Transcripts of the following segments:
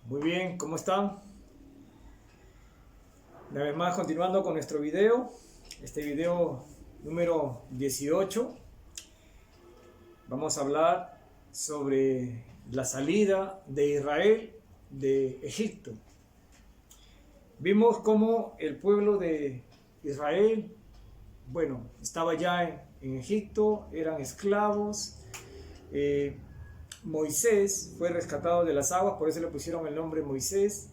Muy bien, ¿cómo están? Una vez más continuando con nuestro video, este video número 18. Vamos a hablar sobre la salida de Israel de Egipto. Vimos cómo el pueblo de Israel, estaba ya en Egipto, eran esclavos. Moisés fue rescatado de las aguas, por eso le pusieron el nombre Moisés.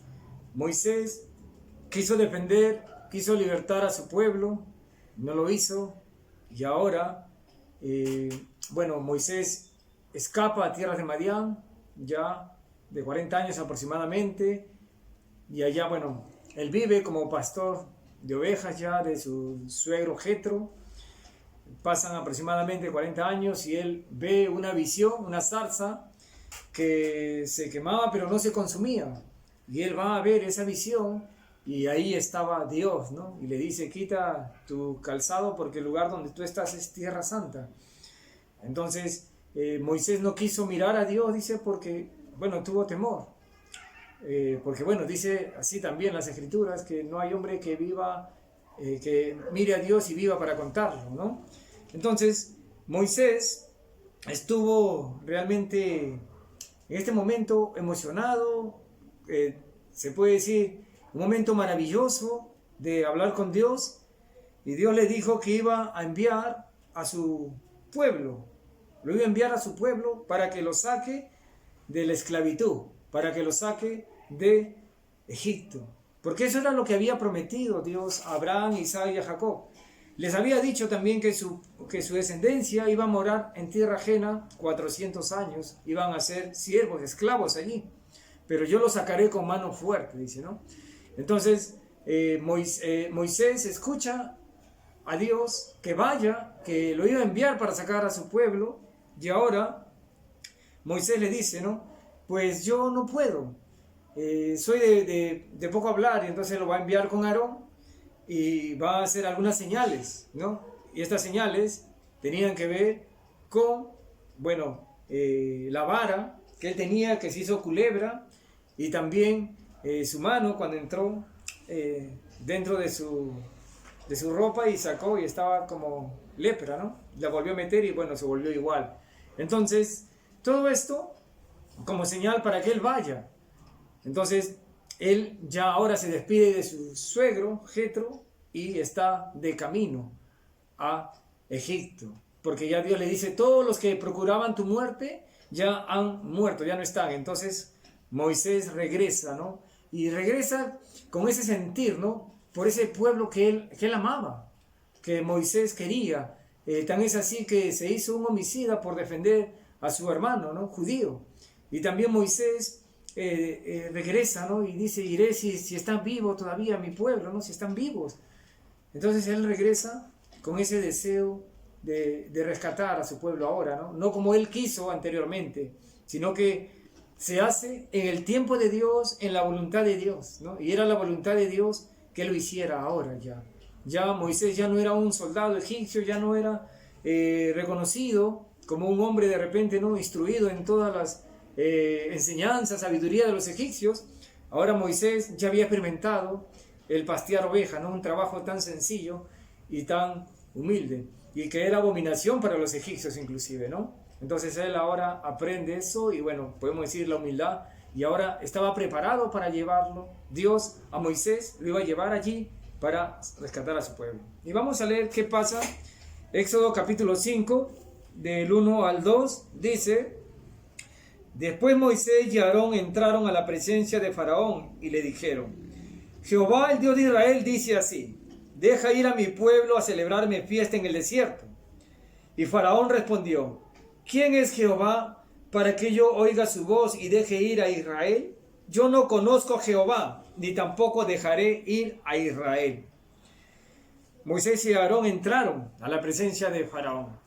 Moisés quiso defender, quiso libertar a su pueblo, no lo hizo, y ahora, Moisés escapa a tierras de Madián, ya de 40 años aproximadamente, y allá, él vive como pastor de ovejas ya de su suegro Jetro. Pasan aproximadamente 40 años y él ve una visión, una zarza que se quemaba pero no se consumía. Y él va a ver esa visión y ahí estaba Dios, ¿no? Y le dice, quita tu calzado porque el lugar donde tú estás es tierra santa. Entonces Moisés no quiso mirar a Dios, dice, porque, tuvo temor. Porque, dice así también las escrituras, que no hay hombre que viva, que mire a Dios y viva para contarlo, ¿no? Entonces, Moisés estuvo realmente en este momento emocionado, se puede decir, un momento maravilloso de hablar con Dios, y Dios le dijo que iba a enviar a su pueblo, lo iba a enviar a su pueblo para que lo saque de la esclavitud, para que lo saque de Egipto, porque eso era lo que había prometido Dios a Abraham, Isaac y a Jacob. Les había dicho también que su descendencia iba a morar en tierra ajena 400 años, iban a ser siervos, esclavos allí, pero yo los sacaré con mano fuerte, dice, ¿no? Entonces Moisés escucha a Dios que vaya, que lo iba a enviar para sacar a su pueblo, y ahora Moisés le dice, ¿no? Pues yo no puedo, soy de poco hablar, y entonces lo va a enviar con Aarón, y va a hacer algunas señales, ¿no? Y estas señales tenían que ver con, la vara que él tenía, que se hizo culebra, y también su mano cuando entró dentro de su ropa y sacó y estaba como lepra, ¿no? La volvió a meter y se volvió igual. Entonces, todo esto como señal para que él vaya. Entonces, él ya ahora se despide de su suegro, Jetro, y está de camino a Egipto. Porque ya Dios le dice, todos los que procuraban tu muerte ya han muerto, ya no están. Entonces, Moisés regresa, ¿no? Y regresa con ese sentir, ¿no? Por ese pueblo que él amaba, que Moisés quería. Tan es así que se hizo un homicida por defender a su hermano, ¿no? Judío. Y también Moisés regresa, ¿no? Y dice, iré si están vivos todavía mi pueblo, ¿no? Si están vivos. Entonces él regresa con ese deseo de rescatar a su pueblo ahora, ¿no? No como él quiso anteriormente, sino que se hace en el tiempo de Dios, en la voluntad de Dios, ¿no? Y era la voluntad de Dios que lo hiciera ahora ya. Ya Moisés ya no era un soldado egipcio, ya no era reconocido como un hombre de repente, ¿no? Instruido en todas las enseñanza, sabiduría de los egipcios. Ahora Moisés ya había experimentado el pastear ovejas, ¿no? Un trabajo tan sencillo y tan humilde, y que era abominación para los egipcios inclusive, ¿no? Entonces él ahora aprende eso y podemos decir la humildad, y ahora estaba preparado para llevarlo. Dios a Moisés lo iba a llevar allí para rescatar a su pueblo. Y vamos a leer qué pasa. Éxodo capítulo 5 del 1 al 2 dice: Después Moisés y Aarón entraron a la presencia de Faraón y le dijeron: Jehová, el Dios de Israel, dice así: deja ir a mi pueblo a celebrarme fiesta en el desierto. Y Faraón respondió: ¿quién es Jehová para que yo oiga su voz y deje ir a Israel? Yo no conozco a Jehová, ni tampoco dejaré ir a Israel. Moisés y Aarón entraron a la presencia de Faraón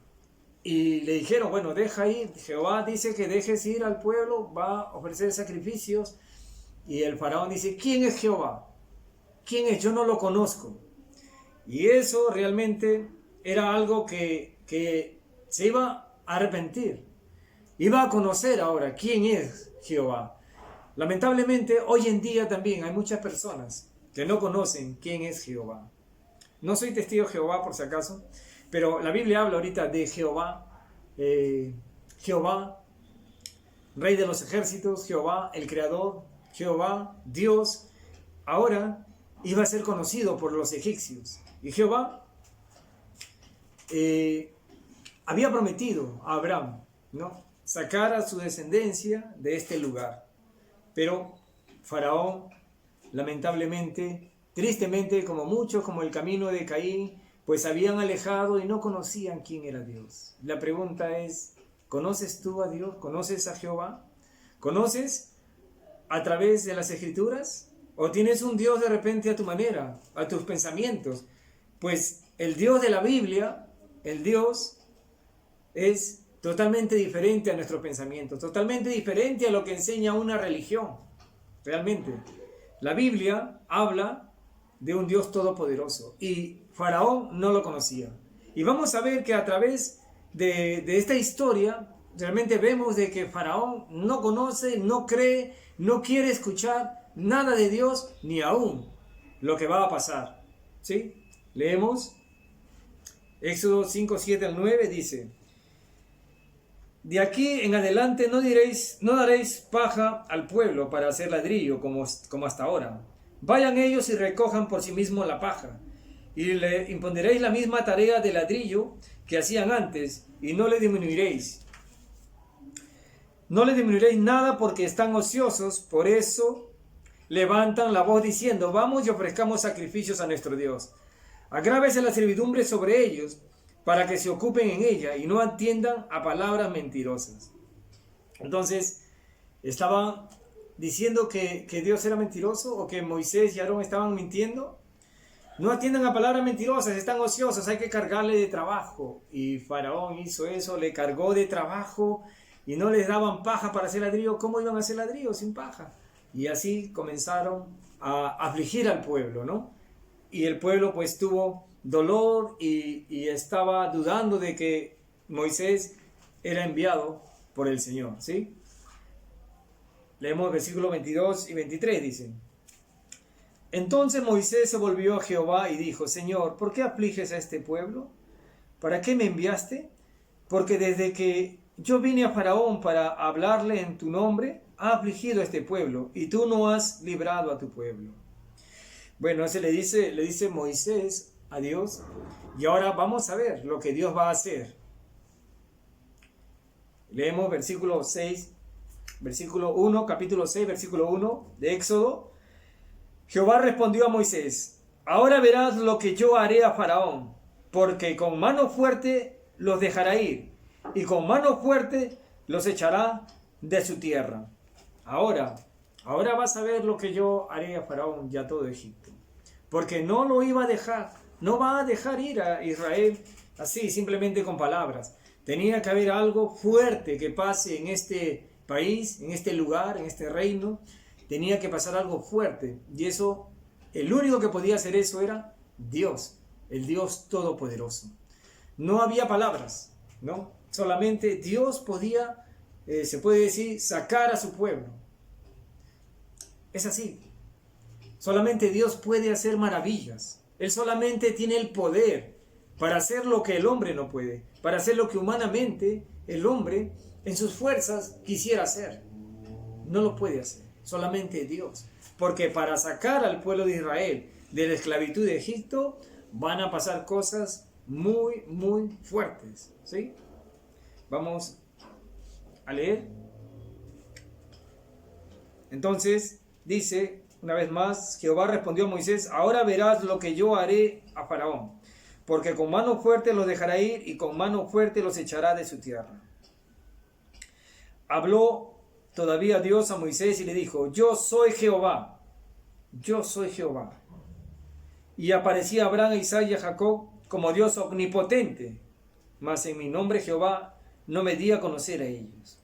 y le dijeron: deja ir, Jehová dice que dejes ir al pueblo, va a ofrecer sacrificios. Y el Faraón dice: ¿quién es Jehová? ¿Quién es? Yo no lo conozco. Y eso realmente era algo que se iba a arrepentir. Iba a conocer ahora quién es Jehová. Lamentablemente, hoy en día también hay muchas personas que no conocen quién es Jehová. No soy testigo de Jehová por si acaso, pero la Biblia habla ahorita de Jehová, Jehová, Rey de los ejércitos, Jehová, el Creador, Jehová, Dios, ahora iba a ser conocido por los egipcios. Y Jehová había prometido a Abraham, ¿no?, sacar a su descendencia de este lugar. Pero Faraón, lamentablemente, tristemente, como muchos, como el camino de Caín, pues habían alejado y no conocían quién era Dios. La pregunta es, ¿conoces tú a Dios? ¿Conoces a Jehová? ¿Conoces a través de las Escrituras? ¿O tienes un Dios de repente a tu manera, a tus pensamientos? Pues el Dios de la Biblia, el Dios, es totalmente diferente a nuestros pensamientos, totalmente diferente a lo que enseña una religión. Realmente, la Biblia habla de un Dios todopoderoso y Faraón no lo conocía. Y vamos a ver que a través de esta historia realmente vemos de que Faraón no conoce, no cree, no quiere escuchar nada de Dios, ni aún lo que va a pasar. ¿Sí? Leemos Éxodo 5, 7 al 9, dice: de aquí en adelante no daréis paja al pueblo para hacer ladrillo como hasta ahora. Vayan ellos y recojan por sí mismos la paja, y le impondréis la misma tarea de ladrillo que hacían antes, y no le disminuiréis. No le disminuiréis nada porque están ociosos, por eso levantan la voz diciendo: vamos y ofrezcamos sacrificios a nuestro Dios. Agrávese la servidumbre sobre ellos, para que se ocupen en ella y no atiendan a palabras mentirosas. Entonces, estaban diciendo que Dios era mentiroso, o que Moisés y Aarón estaban mintiendo. No atiendan a palabras mentirosas, están ociosos, hay que cargarle de trabajo. Y Faraón hizo eso, le cargó de trabajo y no les daban paja para hacer ladrillo. ¿Cómo iban a hacer ladrillo sin paja? Y así comenzaron a afligir al pueblo, ¿no? Y el pueblo pues tuvo dolor y estaba dudando de que Moisés era enviado por el Señor, ¿sí? Leemos versículos 22 y 23, dicen: entonces Moisés se volvió a Jehová y dijo: Señor, ¿por qué afliges a este pueblo? ¿Para qué me enviaste? Porque desde que yo vine a Faraón para hablarle en tu nombre, ha afligido a este pueblo, y tú no has librado a tu pueblo. Bueno, ese le dice Moisés a Dios, y ahora vamos a ver lo que Dios va a hacer. Leemos versículo 6, versículo 1, capítulo 6, versículo 1 de Éxodo. Jehová respondió a Moisés: ahora verás lo que yo haré a Faraón, porque con mano fuerte los dejará ir, y con mano fuerte los echará de su tierra. Ahora vas a ver lo que yo haré a Faraón y a todo Egipto, porque no lo iba a dejar, no va a dejar ir a Israel así, simplemente con palabras. Tenía que haber algo fuerte que pase en este país, en este lugar, en este reino. Tenía que pasar algo fuerte, y eso, el único que podía hacer eso era Dios, el Dios todopoderoso. No había palabras, ¿no? Solamente Dios podía, se puede decir, sacar a su pueblo. Es así. Solamente Dios puede hacer maravillas. Él solamente tiene el poder para hacer lo que el hombre no puede, para hacer lo que humanamente el hombre en sus fuerzas quisiera hacer. No lo puede hacer, solamente Dios. Porque para sacar al pueblo de Israel de la esclavitud de Egipto van a pasar cosas muy, muy fuertes, ¿sí? Vamos a leer. Entonces dice una vez más: Jehová respondió a Moisés: ahora verás lo que yo haré a Faraón, porque con mano fuerte los dejará ir y con mano fuerte los echará de su tierra. Habló todavía Dios a Moisés y le dijo: yo soy Jehová, yo soy Jehová. Y aparecía a Abraham, a Isaac y a Jacob como Dios omnipotente, mas en mi nombre Jehová no me di a conocer a ellos.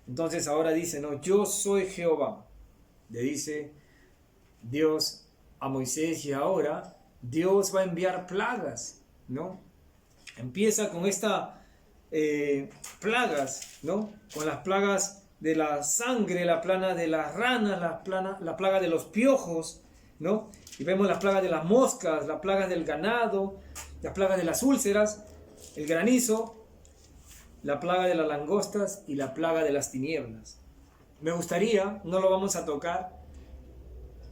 Entonces ahora dice, no, yo soy Jehová. Le dice Dios a Moisés, y ahora Dios va a enviar plagas, ¿no? Empieza con estas plagas, ¿no? Con las plagas de la sangre, la plaga de las ranas, la plaga de los piojos, ¿no? Y vemos las plagas de las moscas, la plaga del ganado, la plaga de las úlceras, el granizo, la plaga de las langostas y la plaga de las tinieblas. Me gustaría, no lo vamos a tocar,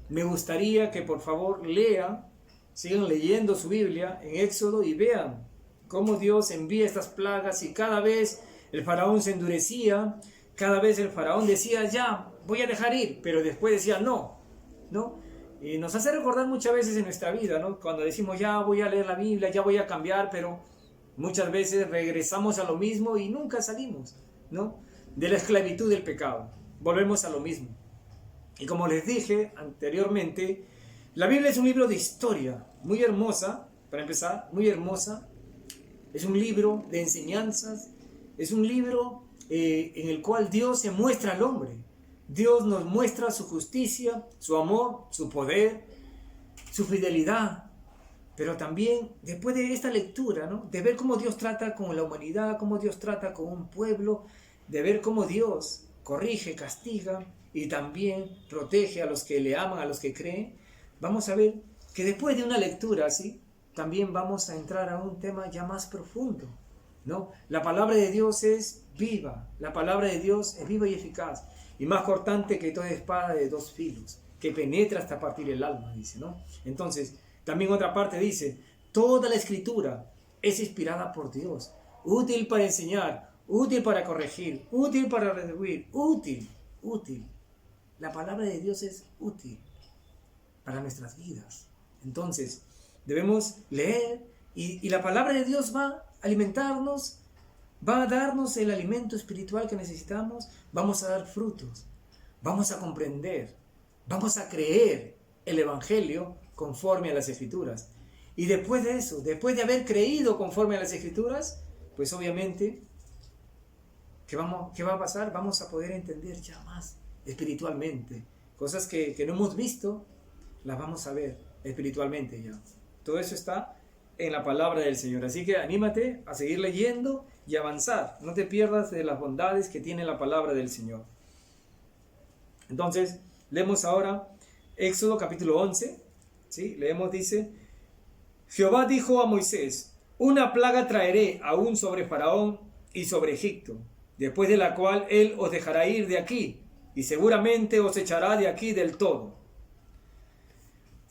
me gustaría que por favor lean, sigan leyendo su Biblia en Éxodo y vean cómo Dios envía estas plagas y cada vez el faraón se endurecía, cada vez el faraón decía, ya, voy a dejar ir, pero después decía, no, ¿no? Y nos hace recordar muchas veces en nuestra vida, ¿no? Cuando decimos, ya voy a leer la Biblia, ya voy a cambiar, pero muchas veces regresamos a lo mismo y nunca salimos, ¿no? De la esclavitud del pecado. Volvemos a lo mismo. Y como les dije anteriormente, la Biblia es un libro de historia muy hermosa, para empezar, muy hermosa. Es un libro de enseñanzas, es un libro en el cual Dios se muestra al hombre. Dios nos muestra su justicia, su amor, su poder, su fidelidad. Pero también, después de esta lectura, ¿no? De ver cómo Dios trata con la humanidad, cómo Dios trata con un pueblo, de ver cómo Dios corrige, castiga y también protege a los que le aman, a los que creen, vamos a ver que después de una lectura así, también vamos a entrar a un tema ya más profundo, ¿no? La palabra de Dios es viva, la palabra de Dios es viva y eficaz, y más cortante que toda espada de dos filos, que penetra hasta partir el alma, dice, ¿no? Entonces, también otra parte dice, toda la escritura es inspirada por Dios, útil para enseñar, útil para corregir, útil para redarguir, útil. La palabra de Dios es útil para nuestras vidas. Entonces, debemos leer y la palabra de Dios va a alimentarnos, va a darnos el alimento espiritual que necesitamos, vamos a dar frutos, vamos a comprender, vamos a creer el Evangelio conforme a las Escrituras. Y después de eso, después de haber creído conforme a las Escrituras, pues obviamente, ¿qué va a pasar? Vamos a poder entender ya más espiritualmente. Cosas que no hemos visto, las vamos a ver espiritualmente ya. Todo eso está en la palabra del Señor. Así que anímate a seguir leyendo y avanzar. No te pierdas de las bondades que tiene la palabra del Señor. Entonces, leemos ahora Éxodo capítulo 11. ¿Sí? Leemos, dice, Jehová dijo a Moisés, una plaga traeré aún sobre Faraón y sobre Egipto, después de la cual él os dejará ir de aquí, y seguramente os echará de aquí del todo.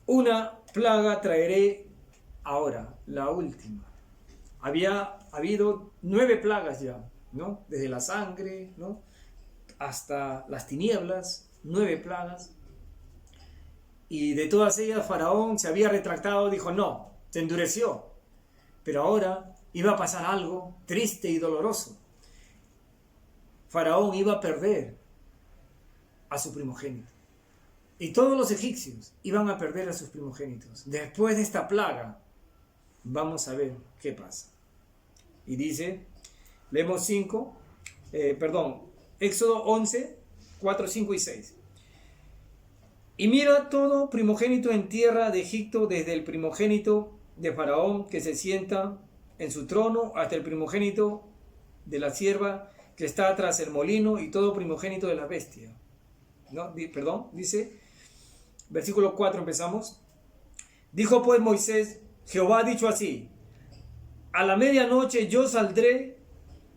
Una plaga traeré ahora, la última. Había habido 9 plagas ya, ¿no? Desde la sangre, ¿no? Hasta las tinieblas, 9 plagas. Y de todas ellas Faraón se había retractado, dijo no, se endureció. Pero ahora iba a pasar algo triste y doloroso. Faraón iba a perder a su primogénito. Y todos los egipcios iban a perder a sus primogénitos. Después de esta plaga, vamos a ver qué pasa. Y dice, leemos Éxodo 11, 4, 5 y 6. Y mira todo primogénito en tierra de Egipto, desde el primogénito de Faraón que se sienta en su trono, hasta el primogénito de la sierva que está tras el molino, y todo primogénito de la bestia. Dice, versículo 4 empezamos. Dijo pues Moisés, Jehová ha dicho así, a la medianoche yo saldré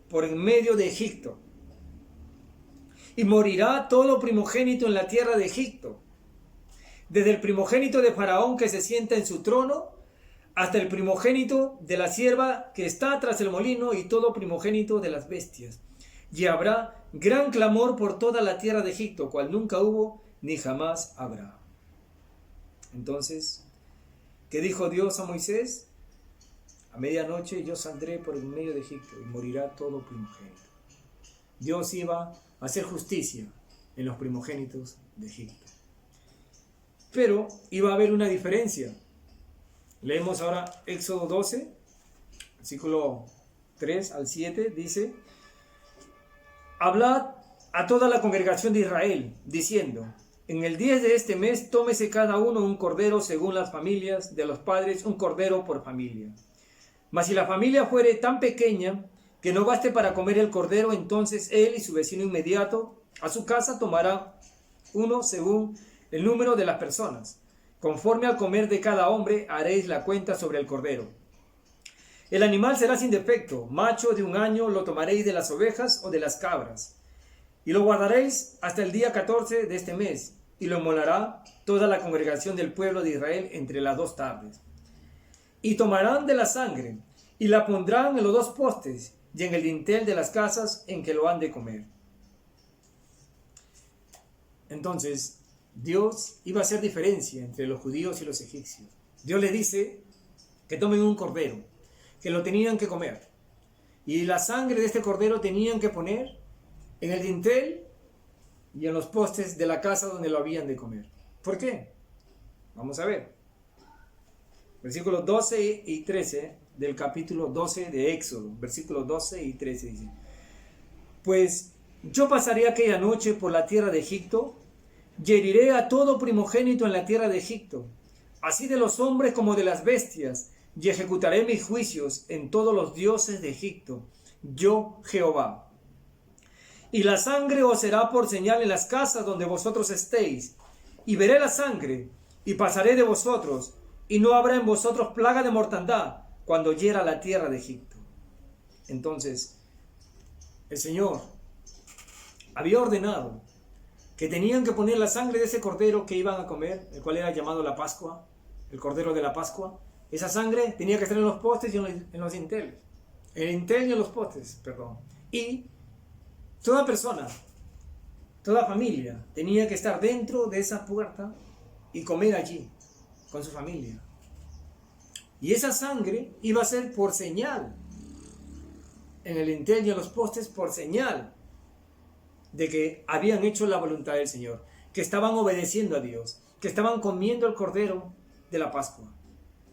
por en medio de Egipto, y morirá todo primogénito en la tierra de Egipto, desde el primogénito de Faraón que se sienta en su trono, hasta el primogénito de la sierva que está tras el molino, y todo primogénito de las bestias. Y habrá gran clamor por toda la tierra de Egipto, cual nunca hubo ni jamás habrá. Entonces, ¿qué dijo Dios a Moisés? A medianoche yo saldré por el medio de Egipto y morirá todo primogénito. Dios iba a hacer justicia en los primogénitos de Egipto. Pero iba a haber una diferencia. Leemos ahora Éxodo 12, versículo 3 al 7, dice, hablad a toda la congregación de Israel, diciendo, en el 10 de este mes tómese cada uno un cordero según las familias de los padres, un cordero por familia. Mas si la familia fuere tan pequeña que no baste para comer el cordero, entonces él y su vecino inmediato A su casa tomará uno según el número de las personas. Conforme al comer de cada hombre haréis la cuenta sobre el cordero. El animal será sin defecto, macho de 1 año lo tomaréis de las ovejas o de las cabras, y lo guardaréis hasta el día 14 de este mes, y lo inmolará toda la congregación del pueblo de Israel entre las 2 tardes. Y tomarán de la sangre, y la pondrán en los 2 postes, y en el dintel de las casas en que lo han de comer. Entonces, Dios iba a hacer diferencia entre los judíos y los egipcios. Dios les dice que tomen un cordero, que lo tenían que comer. Y la sangre de este cordero tenían que poner en el dintel y en los postes de la casa donde lo habían de comer. ¿Por qué? Vamos a ver. Versículos 12 y 13 del capítulo 12 de Éxodo. Versículos 12 y 13 dice: Pues yo pasaré aquella noche por la tierra de Egipto, y heriré a todo primogénito en la tierra de Egipto, así de los hombres como de las bestias, y ejecutaré mis juicios en todos los dioses de Egipto, yo Jehová. Y la sangre os será por señal en las casas donde vosotros estéis, y veré la sangre, y pasaré de vosotros, y no habrá en vosotros plaga de mortandad cuando hiera la tierra de Egipto. Entonces, el Señor había ordenado que tenían que poner la sangre de ese cordero que iban a comer, el cual era llamado la Pascua, el cordero de la Pascua. Esa sangre tenía que estar en los postes y en los dinteles. En el dintel y en los postes, perdón. Y toda persona, toda familia, tenía que estar dentro de esa puerta y comer allí, con su familia. Y esa sangre iba a ser por señal, en el dintel y en los postes, por señal de que habían hecho la voluntad del Señor, que estaban obedeciendo a Dios, que estaban comiendo el cordero de la Pascua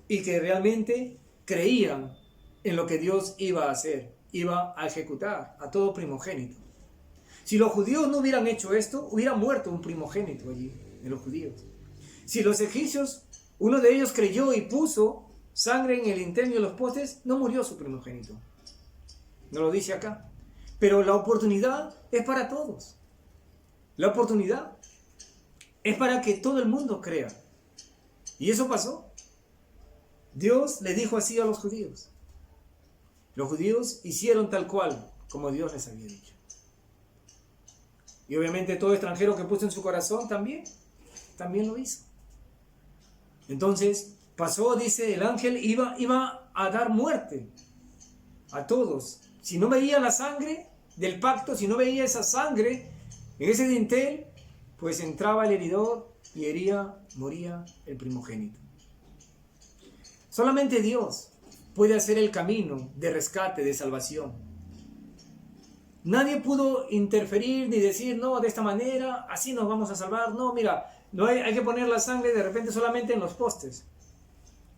y que realmente creían en lo que Dios iba a hacer, iba a ejecutar a todo primogénito. Si los judíos no hubieran hecho esto, hubiera muerto un primogénito allí, de los judíos. Si los egipcios, uno de ellos creyó y puso sangre en el dintel de los postes, no murió su primogénito. No lo dice acá. Pero la oportunidad es para todos. La oportunidad es para que todo el mundo crea. Y eso pasó. Dios le dijo así a los judíos. Los judíos hicieron tal cual como Dios les había dicho. Y obviamente todo extranjero que puso en su corazón también lo hizo. Entonces pasó, dice el ángel, iba a dar muerte a todos. Si no veía la sangre del pacto, si no veía esa sangre en ese dintel, pues entraba el heridor y moría el primogénito. Solamente Dios puede hacer el camino de rescate, de salvación. Nadie pudo interferir ni decir, no, de esta manera, así nos vamos a salvar. No, mira, no hay que poner la sangre de repente solamente en los postes,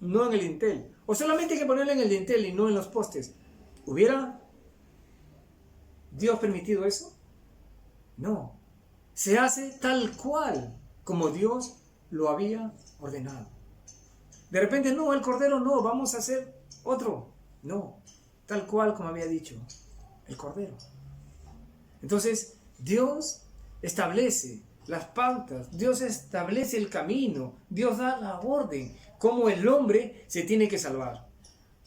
no en el dintel. O solamente hay que ponerla en el dintel y no en los postes. ¿Hubiera Dios permitido eso? No. Se hace tal cual como Dios lo había ordenado. De repente, no, el cordero no, vamos a hacer otro. No, tal cual como había dicho, el cordero. Entonces, Dios establece las pautas, Dios establece el camino, Dios da la orden, cómo el hombre se tiene que salvar.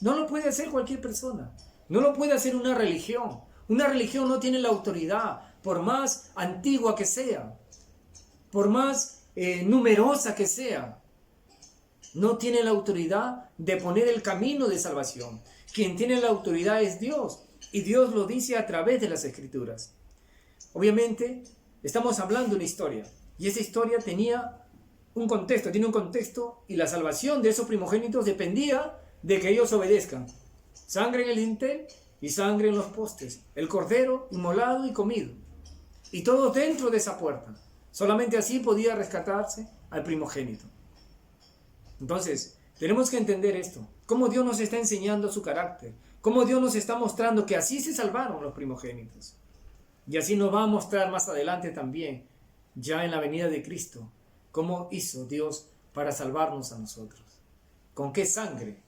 No lo puede hacer cualquier persona, no lo puede hacer una religión. Una religión no tiene la autoridad, por más antigua que sea, por más numerosa que sea. No tiene la autoridad de poner el camino de salvación. Quien tiene la autoridad es Dios, y Dios lo dice a través de las Escrituras. Obviamente, estamos hablando de una historia, y esa historia tiene un contexto, y la salvación de esos primogénitos dependía de que ellos obedezcan. Sangre en el dintel y sangre en los postes, el cordero inmolado y comido, y todo dentro de esa puerta. Solamente así podía rescatarse al primogénito. Entonces, tenemos que entender esto, cómo Dios nos está enseñando su carácter, cómo Dios nos está mostrando que así se salvaron los primogénitos. Y así nos va a mostrar más adelante también, ya en la venida de Cristo, cómo hizo Dios para salvarnos a nosotros. ¿Con qué sangre?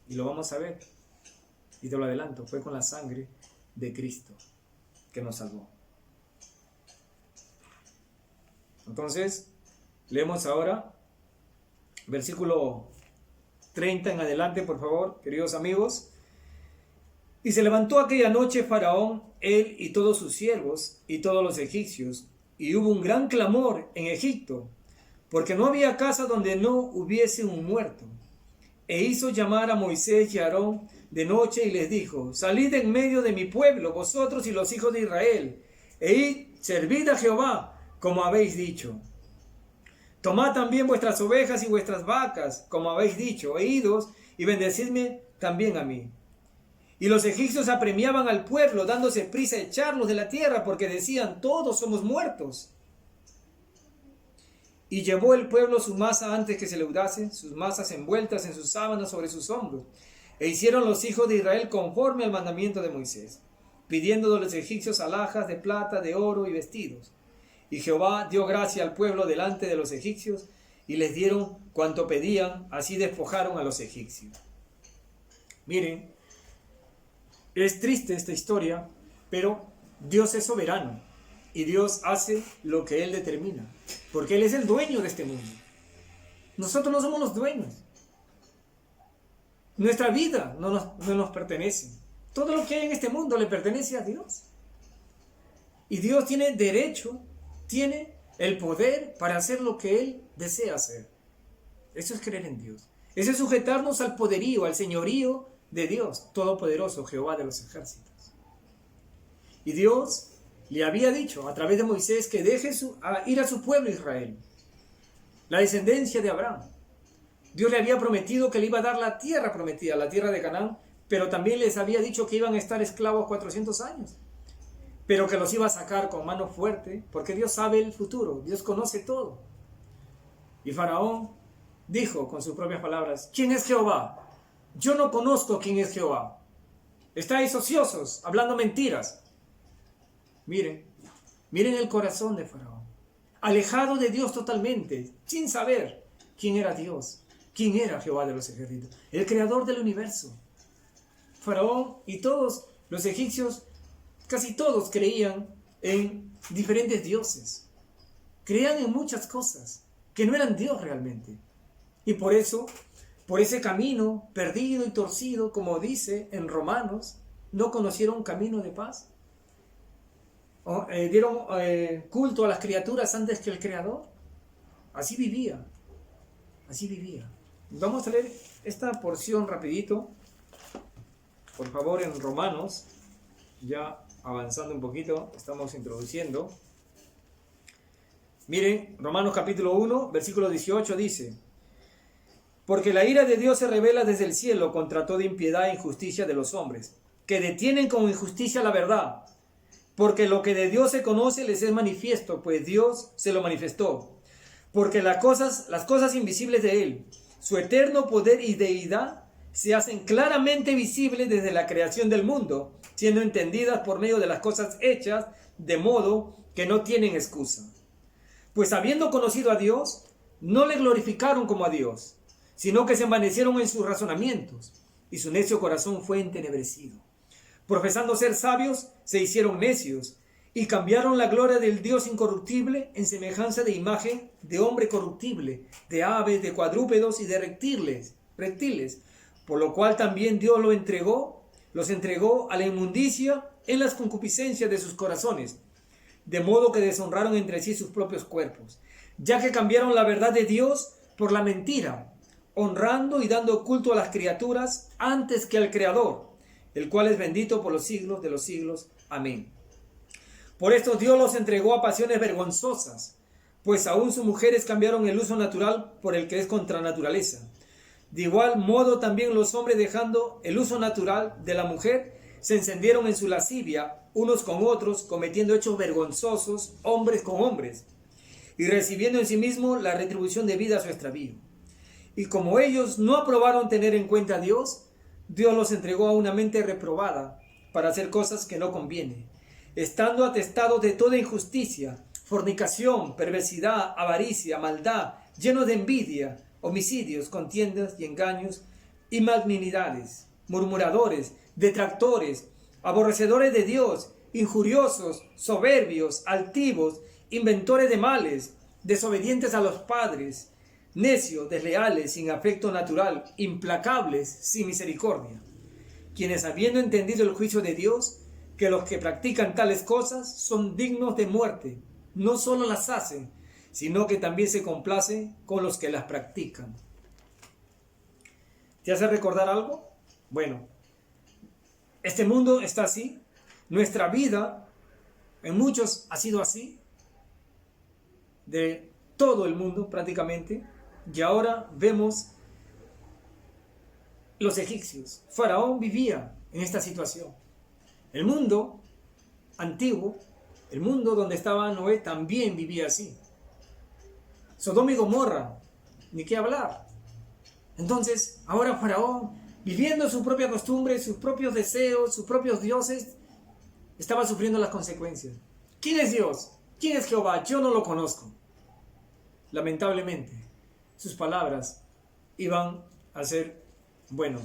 Y lo vamos a ver. Y te lo adelanto, fue con la sangre de Cristo que nos salvó. Entonces, leemos ahora versículo 30 en adelante, por favor, queridos amigos. Y se levantó aquella noche Faraón, él y todos sus siervos y todos los egipcios, y hubo un gran clamor en Egipto, porque no había casa donde no hubiese un muerto. E hizo llamar a Moisés y a Aarón de noche y les dijo: salid en medio de mi pueblo, vosotros y los hijos de Israel, e id, servid a Jehová, como habéis dicho. Tomad también vuestras ovejas y vuestras vacas, como habéis dicho, e idos y bendecidme también a mí. Y los egipcios apremiaban al pueblo, dándose prisa a echarlos de la tierra, porque decían: todos somos muertos. Y llevó el pueblo su masa antes que se leudase, sus masas envueltas en sus sábanas sobre sus hombros. E hicieron los hijos de Israel conforme al mandamiento de Moisés, pidiendo de los egipcios alhajas de plata, de oro y vestidos. Y Jehová dio gracia al pueblo delante de los egipcios, y les dieron cuanto pedían, así despojaron a los egipcios. Miren, es triste esta historia, pero Dios es soberano y Dios hace lo que Él determina, porque Él es el dueño de este mundo. Nosotros no somos los dueños. Nuestra vida no nos pertenece. Todo lo que hay en este mundo le pertenece a Dios. Y Dios tiene derecho, tiene el poder para hacer lo que Él desea hacer. Eso es creer en Dios. Eso es sujetarnos al poderío, al señorío de Dios Todopoderoso, Jehová de los ejércitos. Y Dios le había dicho a través de Moisés que deje ir a su pueblo Israel, la descendencia de Abraham. Dios le había prometido que le iba a dar la tierra prometida, la tierra de Canaán, pero también les había dicho que iban a estar esclavos 400 años, pero que los iba a sacar con mano fuerte, porque Dios sabe el futuro, Dios conoce todo. Y Faraón dijo con sus propias palabras: ¿quién es Jehová? Yo no conozco quién es Jehová. Estáis ociosos, hablando mentiras. Miren el corazón de Faraón, alejado de Dios totalmente, sin saber quién era Dios, quién era Jehová de los ejércitos, el creador del universo. Faraón y todos los egipcios, casi todos creían en diferentes dioses, creían en muchas cosas que no eran Dios realmente. Y por eso, por ese camino perdido y torcido, como dice en Romanos, no conocieron camino de paz. Dieron culto a las criaturas antes que el Creador. Así vivía. Vamos a leer esta porción rapidito, por favor, en Romanos. Ya avanzando un poquito, estamos introduciendo. Miren, Romanos capítulo 1, versículo 18 dice: porque la ira de Dios se revela desde el cielo contra toda impiedad e injusticia de los hombres, que detienen con injusticia la verdad. Porque lo que de Dios se conoce les es manifiesto, pues Dios se lo manifestó. Porque las cosas invisibles de Él, su eterno poder y deidad, se hacen claramente visibles desde la creación del mundo, siendo entendidas por medio de las cosas hechas, de modo que no tienen excusa. Pues habiendo conocido a Dios, no le glorificaron como a Dios, sino que se envanecieron en sus razonamientos, y su necio corazón fue entenebrecido. Profesando ser sabios, se hicieron necios, y cambiaron la gloria del Dios incorruptible en semejanza de imagen de hombre corruptible, de aves, de cuadrúpedos y de reptiles, por lo cual también Dios los entregó a la inmundicia en las concupiscencias de sus corazones, de modo que deshonraron entre sí sus propios cuerpos, ya que cambiaron la verdad de Dios por la mentira, honrando y dando culto a las criaturas antes que al Creador, el cual es bendito por los siglos de los siglos. Amén. Por esto Dios los entregó a pasiones vergonzosas, pues aún sus mujeres cambiaron el uso natural por el que es contra naturaleza. De igual modo también los hombres, dejando el uso natural de la mujer, se encendieron en su lascivia unos con otros, cometiendo hechos vergonzosos hombres con hombres, y recibiendo en sí mismo la retribución debida a su extravío. Y como ellos no aprobaron tener en cuenta a Dios, Dios los entregó a una mente reprobada para hacer cosas que no conviene, estando atestados de toda injusticia, fornicación, perversidad, avaricia, maldad, llenos de envidia, homicidios, contiendas y engaños, y malignidades, murmuradores, detractores, aborrecedores de Dios, injuriosos, soberbios, altivos, inventores de males, desobedientes a los padres, necios, desleales, sin afecto natural, implacables, sin misericordia, quienes habiendo entendido el juicio de Dios, que los que practican tales cosas son dignos de muerte, no solo las hacen, sino que también se complacen con los que las practican. ¿Te hace recordar algo? Bueno, este mundo está así, nuestra vida en muchos ha sido así, de todo el mundo prácticamente, y ahora vemos los egipcios. Faraón vivía en esta situación. El mundo antiguo, el mundo donde estaba Noé, también vivía así. Sodoma y Gomorra, ni qué hablar. Entonces, ahora Faraón, viviendo su propia costumbre, sus propios deseos, sus propios dioses, estaba sufriendo las consecuencias. ¿Quién es Dios? ¿Quién es Jehová? Yo no lo conozco. Lamentablemente, sus palabras iban a ser, bueno,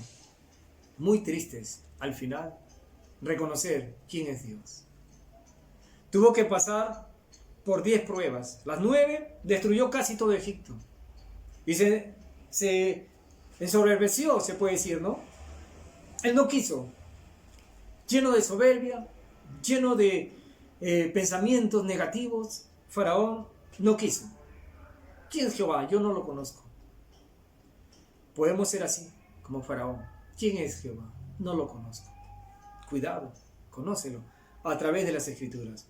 muy tristes al final, reconocer quién es Dios. Tuvo que pasar por 10 pruebas. Las 9 destruyó casi todo Egipto. Y se ensoberbeció, se puede decir, ¿no? Él no quiso. Lleno de soberbia, lleno de pensamientos negativos, Faraón no quiso. ¿Quién es Jehová? Yo no lo conozco. Podemos ser así, como Faraón. ¿Quién es Jehová? No lo conozco. Cuidado, conócelo a través de las Escrituras.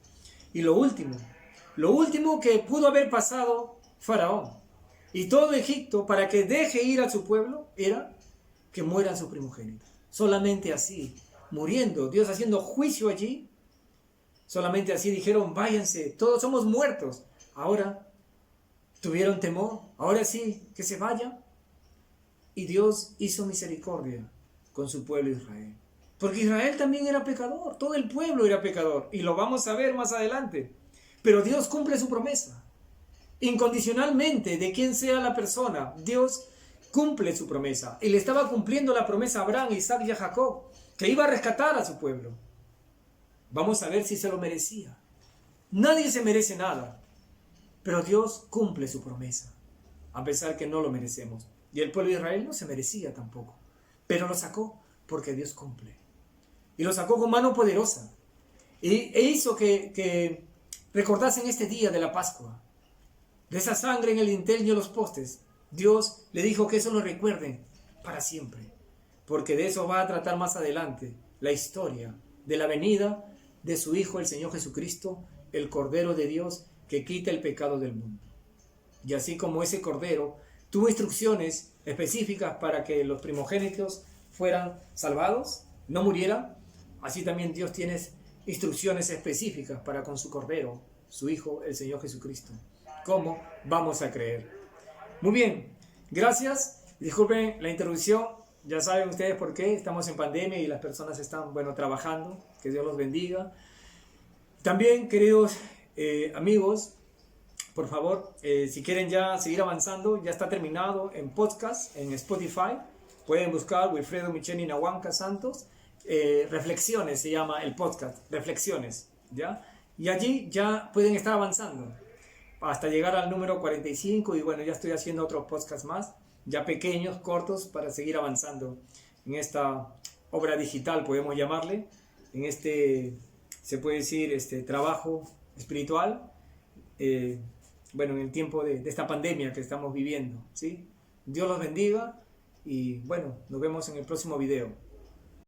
Y lo último que pudo haber pasado Faraón y todo Egipto para que deje ir a su pueblo era que mueran sus primogénitos. Solamente así, muriendo, Dios haciendo juicio allí, solamente así dijeron, váyanse, todos somos muertos. Ahora tuvieron temor, ahora sí, que se vaya. Y Dios hizo misericordia con su pueblo Israel. Porque Israel también era pecador, todo el pueblo era pecador, y lo vamos a ver más adelante. Pero Dios cumple su promesa. Incondicionalmente, de quien sea la persona, Dios cumple su promesa. Y le estaba cumpliendo la promesa a Abraham, Isaac y a Jacob, que iba a rescatar a su pueblo. Vamos a ver si se lo merecía. Nadie se merece nada, pero Dios cumple su promesa, a pesar que no lo merecemos. Y el pueblo de Israel no se merecía tampoco, pero lo sacó porque Dios cumple. Y lo sacó con mano poderosa. E hizo que recordasen este día de la Pascua, de esa sangre en el dintel y en los postes. Dios le dijo que eso lo recuerden para siempre, porque de eso va a tratar más adelante la historia de la venida de su Hijo, el Señor Jesucristo, el Cordero de Dios que quita el pecado del mundo. Y así como ese Cordero tuvo instrucciones específicas para que los primogénitos fueran salvados, no murieran, así también Dios tiene instrucciones específicas para con su Cordero, su Hijo, el Señor Jesucristo. ¿Cómo vamos a creer? Muy bien, gracias. Disculpen la interrupción. Ya saben ustedes por qué. Estamos en pandemia y las personas están, trabajando. Que Dios los bendiga. También, queridos amigos, por favor, si quieren ya seguir avanzando, ya está terminado en podcast, en Spotify. Pueden buscar Wilfredo Micheni Nahuanca Santos. Reflexiones se llama el podcast, Reflexiones, ¿ya? Y allí ya pueden estar avanzando hasta llegar al número 45 y ya estoy haciendo otros podcasts más, ya pequeños, cortos, para seguir avanzando en esta obra digital, podemos llamarle, en este, se puede decir, trabajo espiritual, en el tiempo de esta pandemia que estamos viviendo, ¿sí? Dios los bendiga y nos vemos en el próximo video.